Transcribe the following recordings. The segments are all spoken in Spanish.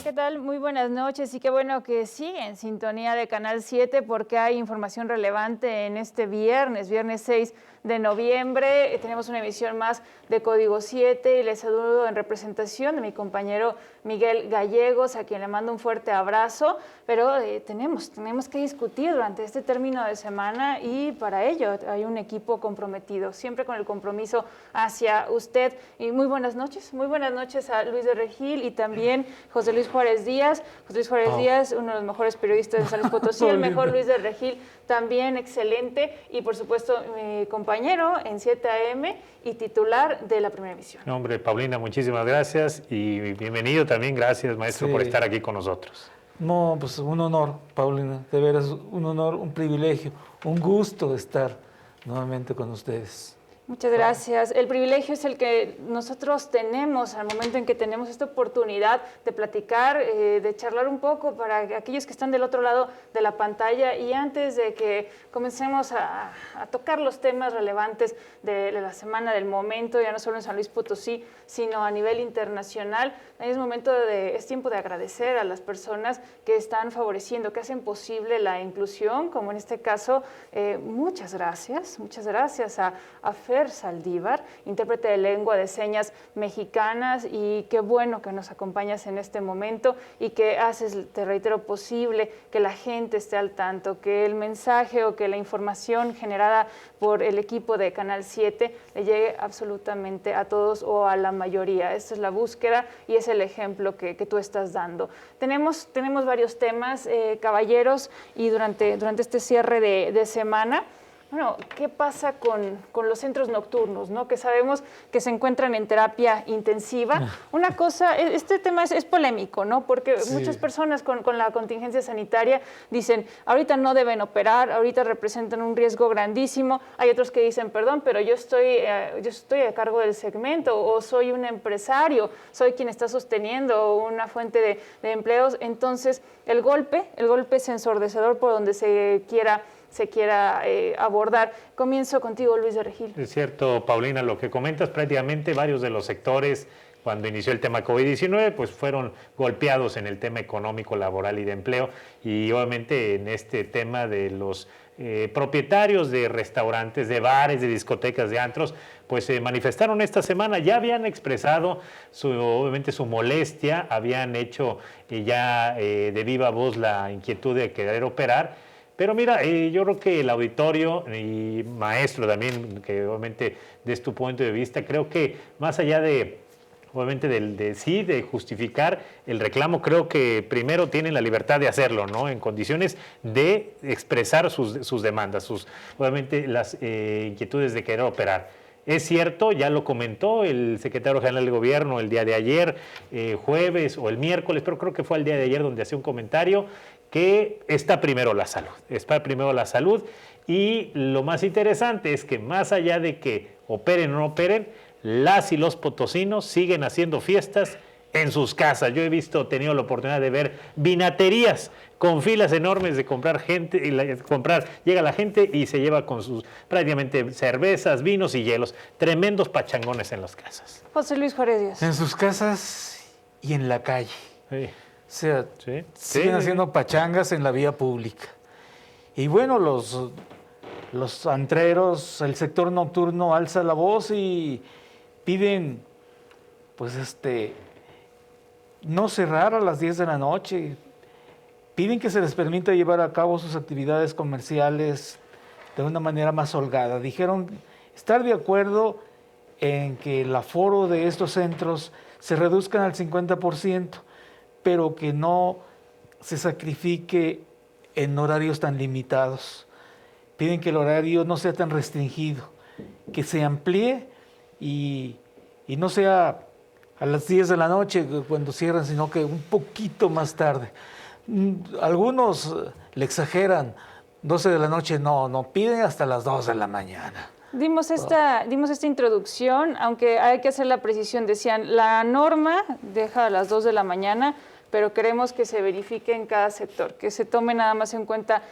Hola, ¿qué tal? Muy buenas noches y qué bueno que sigue en sintonía de Canal 7 porque hay información relevante en este viernes 6 de noviembre. Tenemos una emisión más de Código 7 y les saludo en representación de mi compañero Miguel Gallegos, a quien le mando un fuerte abrazo, pero tenemos que discutir durante este término de semana y para ello hay un equipo comprometido, siempre con el compromiso hacia usted. Y muy buenas noches a Luis de Regil y también José Luis Juárez Díaz. José Luis Juárez Díaz, uno de los mejores periodistas de San Luis Potosí, el mejor Luis de Regil, también excelente, y por supuesto mi compañero en 7 AM y titular de la primera emisión. No, hombre, Paulina, muchísimas gracias y bienvenido también. Gracias, maestro, por estar aquí con nosotros. No, pues un honor, Paulina, de veras un honor, un privilegio, un gusto estar nuevamente con ustedes. Muchas gracias. El privilegio es el que nosotros tenemos al momento en que tenemos esta oportunidad de platicar, de charlar un poco para aquellos que están del otro lado de la pantalla. Y antes de que comencemos a tocar los temas relevantes de la semana, del momento, ya no solo en San Luis Potosí, sino a nivel internacional, es tiempo de agradecer a las personas que están favoreciendo, que hacen posible la inclusión, como en este caso, muchas gracias a Fer Saldívar, intérprete de lengua de señas mexicanas, y qué bueno que nos acompañas en este momento y que haces, te reitero, posible que la gente esté al tanto, que el mensaje o que la información generada por el equipo de Canal 7 le llegue absolutamente a todos o a la mayoría. Esta es la búsqueda y es el ejemplo que tú estás dando. Tenemos varios temas, caballeros, y durante este cierre de semana. Bueno, ¿qué pasa con los centros nocturnos, ¿no? Que sabemos que se encuentran en terapia intensiva. Una cosa, este tema es polémico, ¿no? Porque muchas personas con la contingencia sanitaria dicen, ahorita no deben operar, ahorita representan un riesgo grandísimo. Hay otros que dicen, perdón, pero yo estoy a cargo del segmento, o soy un empresario, soy quien está sosteniendo una fuente de empleos. Entonces, el golpe es ensordecedor por donde se quiera abordar. Comienzo contigo, Luis de Regil. Es cierto, Paulina, lo que comentas, prácticamente varios de los sectores, cuando inició el tema COVID-19, pues fueron golpeados en el tema económico, laboral y de empleo, y obviamente en este tema de los propietarios de restaurantes, de bares, de discotecas, de antros, pues se manifestaron esta semana, ya habían expresado obviamente su molestia, habían hecho ya de viva voz la inquietud de querer operar. Pero mira, yo creo que el auditorio y maestro también, que obviamente des tu punto de vista, creo que más allá de, obviamente, de justificar el reclamo, creo que primero tienen la libertad de hacerlo, ¿no? En condiciones de expresar sus demandas, obviamente las inquietudes de querer operar. Es cierto, ya lo comentó el secretario general del gobierno el día de ayer, jueves o el miércoles, pero creo que fue el día de ayer donde hacía un comentario que está primero la salud, y lo más interesante es que más allá de que operen o no operen, las y los potosinos siguen haciendo fiestas en sus casas. Yo he tenido la oportunidad de ver vinaterías con filas enormes de comprar gente, llega la gente y se lleva con sus prácticamente cervezas, vinos y hielos, tremendos pachangones en las casas. José Luis Juárez Díaz. En sus casas y en la calle. Sí. O sea, siguen haciendo pachangas en la vía pública. Y bueno, los antreros, el sector nocturno alza la voz y piden, pues no cerrar a las 10 de la noche. Piden que se les permita llevar a cabo sus actividades comerciales de una manera más holgada. Dijeron estar de acuerdo en que el aforo de estos centros se reduzcan al 50%, pero que no se sacrifique en horarios tan limitados. Piden que el horario no sea tan restringido, que se amplíe y no sea a las 10 de la noche cuando cierran, sino que un poquito más tarde. Algunos le exageran, 12 de la noche no, piden hasta las 2 de la mañana. Dimos esta introducción, aunque hay que hacer la precisión. Decían, la norma deja a las 2 de la mañana, pero queremos que se verifique en cada sector, que se tome nada más en cuenta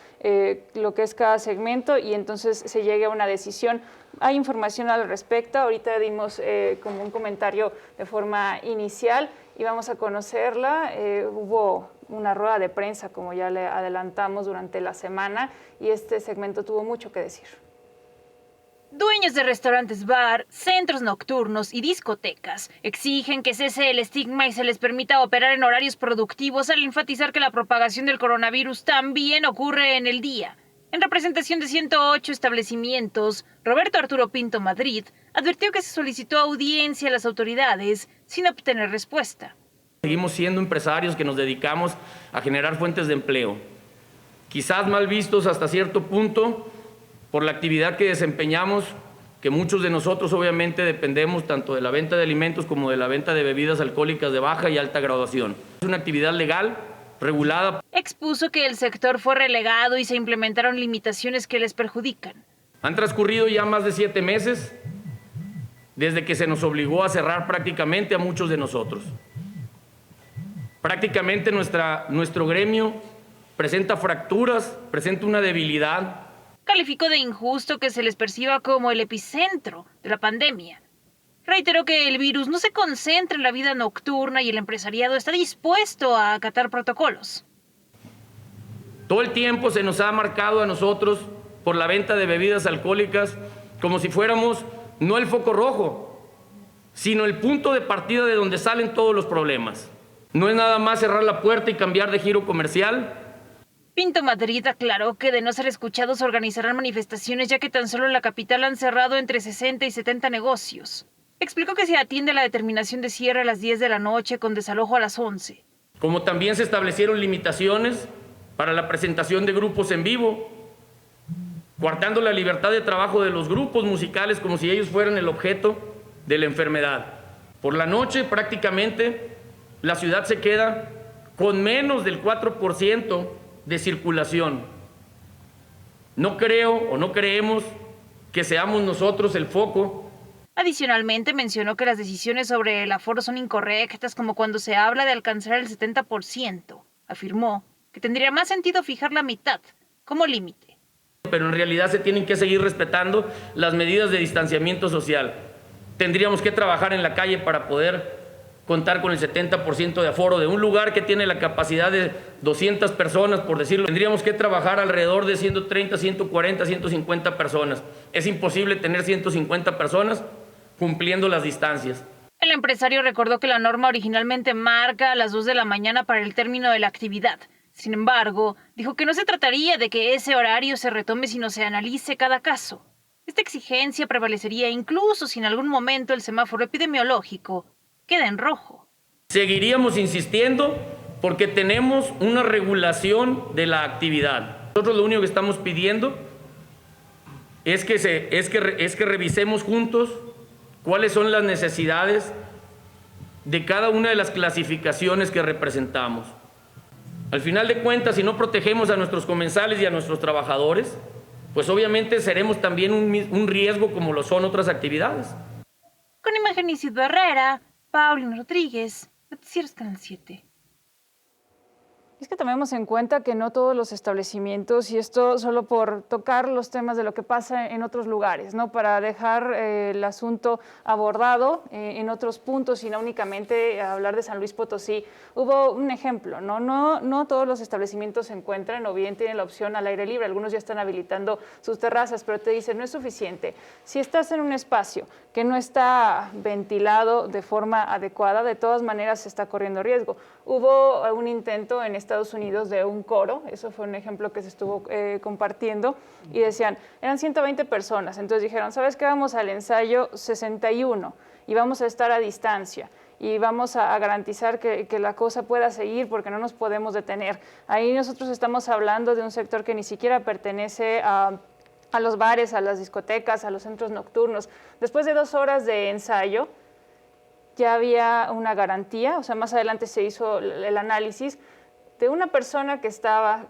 lo que es cada segmento y entonces se llegue a una decisión. Hay información al respecto, ahorita dimos como un comentario de forma inicial y vamos a conocerla. Hubo una rueda de prensa, como ya le adelantamos, durante la semana, y este segmento tuvo mucho que decir. Dueños de restaurantes bar, centros nocturnos y discotecas exigen que cese el estigma y se les permita operar en horarios productivos al enfatizar que la propagación del coronavirus también ocurre en el día. En representación de 108 establecimientos, Roberto Arturo Pinto Madrid advirtió que se solicitó audiencia a las autoridades sin obtener respuesta. Seguimos siendo empresarios que nos dedicamos a generar fuentes de empleo, quizás mal vistos hasta cierto punto por la actividad que desempeñamos, que muchos de nosotros obviamente dependemos tanto de la venta de alimentos como de la venta de bebidas alcohólicas de baja y alta graduación. Es una actividad legal, regulada. Expuso que el sector fue relegado y se implementaron limitaciones que les perjudican. Han transcurrido ya más de 7 meses desde que se nos obligó a cerrar prácticamente a muchos de nosotros. Prácticamente nuestro gremio presenta fracturas, presenta una debilidad. Calificó de injusto que se les perciba como el epicentro de la pandemia. Reiteró que el virus no se concentra en la vida nocturna y el empresariado está dispuesto a acatar protocolos. Todo el tiempo se nos ha marcado a nosotros por la venta de bebidas alcohólicas como si fuéramos no el foco rojo, sino el punto de partida de donde salen todos los problemas. No es nada más cerrar la puerta y cambiar de giro comercial. Pinto Madrid aclaró que de no ser escuchados organizarán manifestaciones ya que tan solo en la capital han cerrado entre 60 y 70 negocios. Explicó que se atiende la determinación de cierre a las 10 de la noche con desalojo a las 11. Como también se establecieron limitaciones para la presentación de grupos en vivo, coartando la libertad de trabajo de los grupos musicales como si ellos fueran el objeto de la enfermedad. Por la noche prácticamente la ciudad se queda con menos del 4% de circulación. No creo o no creemos que seamos nosotros el foco. Adicionalmente mencionó que las decisiones sobre el aforo son incorrectas, como cuando se habla de alcanzar el 70%. Afirmó que tendría más sentido fijar la mitad como límite. Pero en realidad se tienen que seguir respetando las medidas de distanciamiento social. Tendríamos que trabajar en la calle para poder contar con el 70% de aforo de un lugar que tiene la capacidad de 200 personas, por decirlo. Tendríamos que trabajar alrededor de 130, 140, 150 personas. Es imposible tener 150 personas cumpliendo las distancias. El empresario recordó que la norma originalmente marca a las 2 de la mañana para el término de la actividad. Sin embargo, dijo que no se trataría de que ese horario se retome sino se analice cada caso. Esta exigencia prevalecería incluso si en algún momento el semáforo epidemiológico queda en rojo. Seguiríamos insistiendo porque tenemos una regulación de la actividad. Nosotros lo único que estamos pidiendo es que revisemos juntos cuáles son las necesidades de cada una de las clasificaciones que representamos. Al final de cuentas, si no protegemos a nuestros comensales y a nuestros trabajadores, pues obviamente seremos también un riesgo como lo son otras actividades. Con imagen Isidro Herrera, Paulina Rodríguez, Noticieros Canal 7. Es que tomemos en cuenta que no todos los establecimientos, y esto solo por tocar los temas de lo que pasa en otros lugares, ¿no? Para dejar el asunto abordado en otros puntos y no únicamente hablar de San Luis Potosí. Hubo un ejemplo, ¿no? No todos los establecimientos se encuentran o bien tienen la opción al aire libre. Algunos ya están habilitando sus terrazas, pero te dicen no es suficiente. Si estás en un espacio que no está ventilado de forma adecuada, de todas maneras se está corriendo riesgo. Hubo un intento en Estados Unidos de un coro, eso fue un ejemplo que se estuvo compartiendo, y decían, eran 120 personas, entonces dijeron, ¿sabes qué? Vamos al ensayo 61 y vamos a estar a distancia y vamos a garantizar que la cosa pueda seguir porque no nos podemos detener. Ahí nosotros estamos hablando de un sector que ni siquiera pertenece a los bares, a las discotecas, a los centros nocturnos. Después de 2 horas de ensayo, ya había una garantía, o sea, más adelante se hizo el análisis de una persona que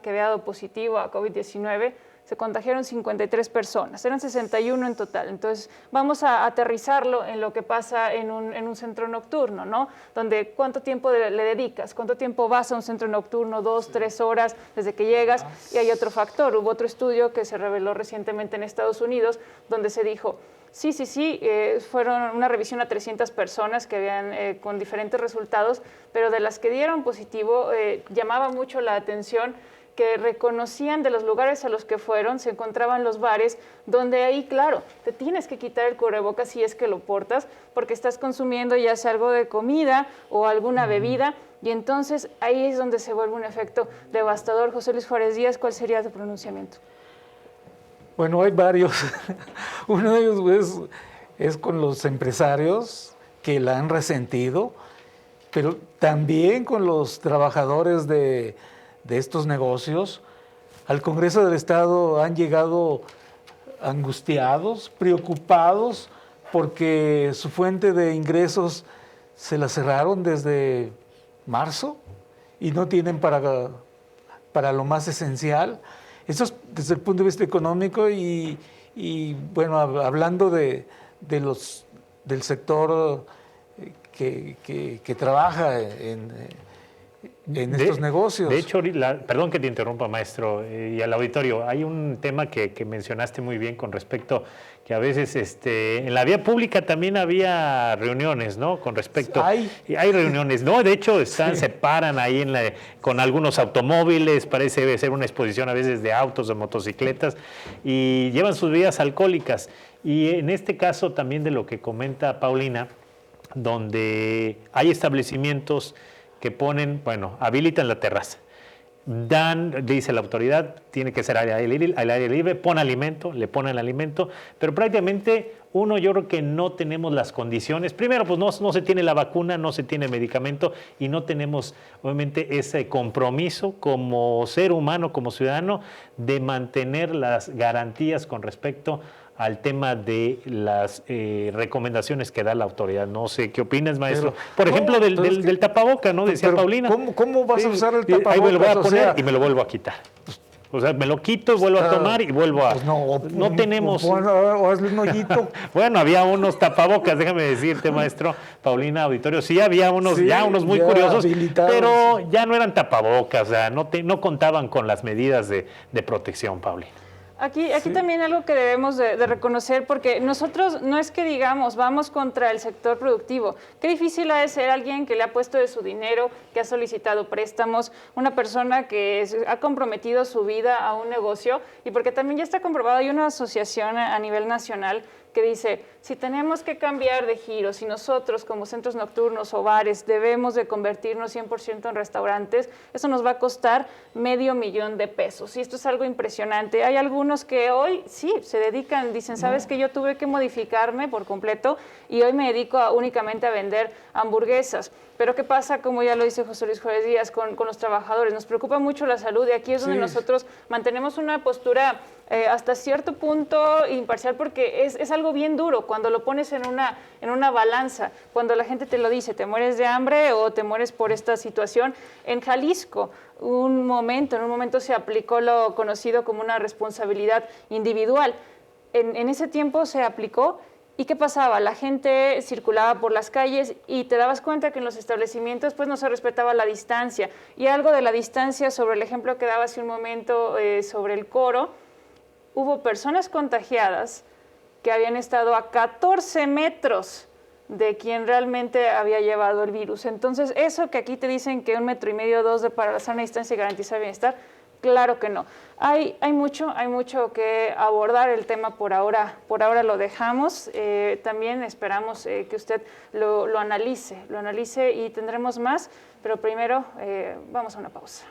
había dado positivo a COVID-19, se contagiaron 53 personas, eran 61 en total. Entonces, vamos a aterrizarlo en lo que pasa en un centro nocturno, ¿no? Donde cuánto tiempo le dedicas, cuánto tiempo vas a un centro nocturno, 2, 3 horas desde que llegas, y hay otro factor. Hubo otro estudio que se reveló recientemente en Estados Unidos, donde se dijo, Sí, fueron una revisión a 300 personas que habían con diferentes resultados, pero de las que dieron positivo llamaba mucho la atención que reconocían de los lugares a los que fueron, se encontraban los bares, donde ahí, claro, te tienes que quitar el cubrebocas si es que lo portas, porque estás consumiendo ya sea algo de comida o alguna bebida, y entonces ahí es donde se vuelve un efecto devastador. José Luis Juárez Díaz, ¿cuál sería tu pronunciamiento? Bueno, hay varios. Uno de ellos es con los empresarios que la han resentido, pero también con los trabajadores de estos negocios. Al Congreso del Estado han llegado angustiados, preocupados, porque su fuente de ingresos se la cerraron desde marzo y no tienen para lo más esencial. Eso es desde el punto de vista económico y bueno, hablando del sector que trabaja en estos negocios. De hecho, perdón que te interrumpa, maestro, y al auditorio, hay un tema que mencionaste muy bien con respecto que a veces en la vía pública también había reuniones, ¿no? Con respecto... Hay reuniones, ¿no? De hecho, se paran ahí con algunos automóviles, parece ser una exposición a veces de autos, de motocicletas, y llevan sus bebidas alcohólicas. Y en este caso también de lo que comenta Paulina, donde hay establecimientos que ponen, habilitan la terraza. Dice la autoridad, tiene que ser al aire libre, le ponen alimento, pero prácticamente yo creo que no tenemos las condiciones. Primero, pues no se tiene la vacuna, no se tiene medicamento y no tenemos, obviamente, ese compromiso como ser humano, como ciudadano, de mantener las garantías con respecto al tema de las recomendaciones que da la autoridad. No sé, ¿qué opinas, maestro? Por ejemplo, del tapaboca, ¿no? Decía Paulina. ¿Cómo vas a usar el tapabocas? Ahí me lo voy a poner y me lo vuelvo a quitar. O sea, me lo quito, vuelvo a tomar y vuelvo a... Pues no tenemos... O hazle un hoyito. Bueno, había unos tapabocas, déjame decirte, maestro, Paulina, auditorio. Sí, había unos muy curiosos, pero ya no eran tapabocas, o sea, no contaban con las medidas de protección, Paulina. Aquí también algo que debemos de reconocer, porque nosotros no es que digamos, vamos contra el sector productivo. Qué difícil ha de ser alguien que le ha puesto de su dinero, que ha solicitado préstamos, una persona que ha comprometido su vida a un negocio, y porque también ya está comprobado, hay una asociación a nivel nacional que dice, si tenemos que cambiar de giro, si nosotros como centros nocturnos o bares debemos de convertirnos 100% en restaurantes, eso nos va a costar $500,000. Y esto es algo impresionante. Hay algunos que hoy sí se dedican, dicen, ¿sabes qué? Yo tuve que modificarme por completo y hoy me dedico únicamente a vender hamburguesas. Pero ¿qué pasa? Como ya lo dice José Luis Juárez Díaz, con los trabajadores. Nos preocupa mucho la salud y aquí es donde nosotros mantenemos una postura hasta cierto punto imparcial, porque es algo bien duro cuando lo pones en una balanza, cuando la gente te lo dice, te mueres de hambre o te mueres por esta situación. En Jalisco, en un momento se aplicó lo conocido como una responsabilidad individual. En ese tiempo se aplicó. ¿Y qué pasaba? La gente circulaba por las calles y te dabas cuenta que en los establecimientos pues no se respetaba la distancia. Y algo de la distancia, sobre el ejemplo que daba hace un momento sobre el coro, hubo personas contagiadas que habían estado a 14 metros de quien realmente había llevado el virus. Entonces, eso que aquí te dicen que 1,5 metros, 2 para la sana distancia y garantizar bienestar, claro que no. Hay mucho que abordar el tema por ahora lo dejamos. También esperamos que usted lo analice y tendremos más, pero primero vamos a una pausa.